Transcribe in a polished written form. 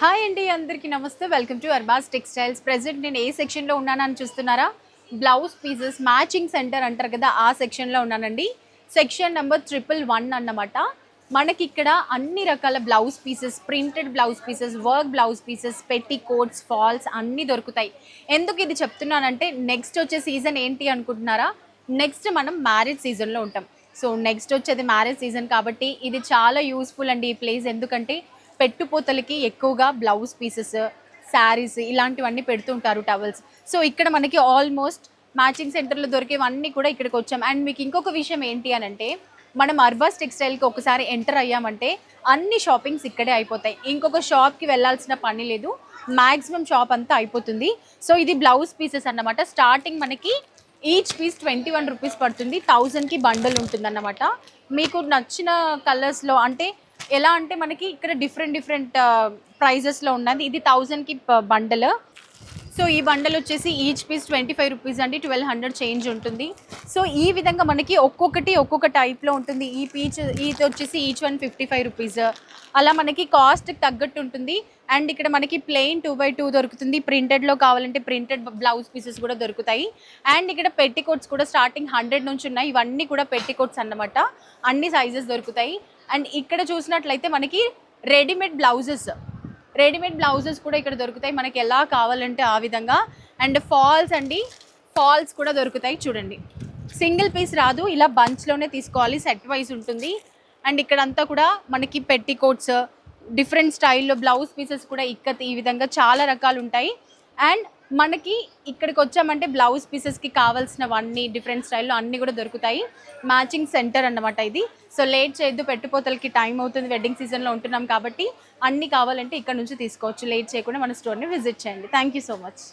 Hi అండి, అందరికీ నమస్తే. Welcome to Arbaz textiles. Present నేను ఏ సెక్షన్లో ఉన్నానని చూస్తున్నారా? బ్లౌజ్ పీసెస్ మ్యాచింగ్ సెంటర్ అంటారు కదా, ఆ సెక్షన్లో ఉన్నానండి. సెక్షన్ నెంబర్ 111 అన్నమాట. మనకి ఇక్కడ అన్ని రకాల blouse pieces, printed blouse pieces, work blouse pieces, పెట్టి కోట్స్, ఫాల్స్ అన్నీ దొరుకుతాయి. ఎందుకు ఇది చెప్తున్నానంటే, నెక్స్ట్ వచ్చే సీజన్ ఏంటి అనుకుంటున్నారా? నెక్స్ట్ మనం మ్యారేజ్ సీజన్లో ఉంటాం. సో నెక్స్ట్ వచ్చేది మ్యారేజ్ సీజన్ కాబట్టి ఇది చాలా యూస్ఫుల్ అండి ఈ ప్లేస్. ఎందుకంటే పెట్టుపోతలకి ఎక్కువగా బ్లౌజ్ పీసెస్, శారీస్ ఇలాంటివన్నీ పెడుతుంటారు, టవల్స్. సో ఇక్కడ మనకి ఆల్మోస్ట్ మ్యాచింగ్ సెంటర్లో దొరికేవన్నీ కూడా ఇక్కడికి వచ్చాం. అండ్ మీకు ఇంకొక విషయం ఏంటి అని అంటే, మనం అర్బాస్ టెక్స్టైల్కి ఒకసారి ఎంటర్ అయ్యామంటే అన్ని షాపింగ్స్ ఇక్కడే అయిపోతాయి. ఇంకొక షాప్కి వెళ్ళాల్సిన పని లేదు, మ్యాక్సిమం షాప్ అంతా అయిపోతుంది. సో ఇది బ్లౌజ్ పీసెస్ అన్నమాట. స్టార్టింగ్ మనకి ఈచ్ పీస్ 21 రూపీస్ పడుతుంది. 1000కి బండల్ ఉంటుందన్నమాట. మీకు నచ్చిన కలర్స్లో అంటే ఎలా అంటే మనకి ఇక్కడ డిఫరెంట్ ప్రైజెస్లో ఉన్నది. ఇది 1000కి బండల్. సో ఈ బండల్ వచ్చేసి ఈచ్ పీస్ 25 రూపీస్ అండి. 1200 చేంజ్ ఉంటుంది. సో ఈ విధంగా మనకి ఒక్కొక్క టైప్లో ఉంటుంది. ఇది వచ్చేసి ఈచ్ 155 రూపీస్. అలా మనకి కాస్ట్కి తగ్గట్టు ఉంటుంది. అండ్ ఇక్కడ మనకి ప్లెయిన్ 2x2 దొరుకుతుంది. ప్రింటెడ్లో కావాలంటే ప్రింటెడ్ బ్లౌజ్ పీసెస్ కూడా దొరుకుతాయి. అండ్ ఇక్కడ పెట్టికోట్స్ కూడా స్టార్టింగ్ 100 నుంచి ఉన్నాయి. ఇవన్నీ కూడా పెట్టికోట్స్ అన్నమాట. అన్ని సైజెస్ దొరుకుతాయి. అండ్ ఇక్కడ చూసినట్లయితే మనకి రెడీమేడ్ బ్లౌజెస్ కూడా ఇక్కడ దొరుకుతాయి, మనకి ఎలా కావాలంటే ఆ విధంగా. అండ్ ఫాల్స్ అండి, ఫాల్స్ కూడా దొరుకుతాయి. చూడండి, సింగిల్ పీస్ రాదు, ఇలా బంచ్లోనే తీసుకోవాలి, సెట్ వైజ్ ఉంటుంది. అండ్ ఇక్కడంతా కూడా మనకి పెట్టికోట్స్, డిఫరెంట్ స్టైల్లో బ్లౌజ్ పీసెస్ కూడా ఇక్కత్, ఈ విధంగా చాలా రకాలు ఉంటాయి. అండ్ మనకి ఇక్కడికి వచ్చామంటే బ్లౌజ్ పీసెస్కి కావాల్సినవన్నీ డిఫరెంట్ స్టైల్లో అన్నీ కూడా దొరుకుతాయి. మ్యాచింగ్ సెంటర్ అన్నమాట ఇది. సో లేట్ చేయొద్దు, పెట్టుపోతలకి టైం అవుతుంది, వెడ్డింగ్ సీజన్లో ఉంటున్నాం కాబట్టి అన్నీ కావాలంటే ఇక్కడ నుంచి తీసుకోవచ్చు. లేట్ చేయకుండా మన స్టోర్ని విజిట్ చేయండి. Thank you so much.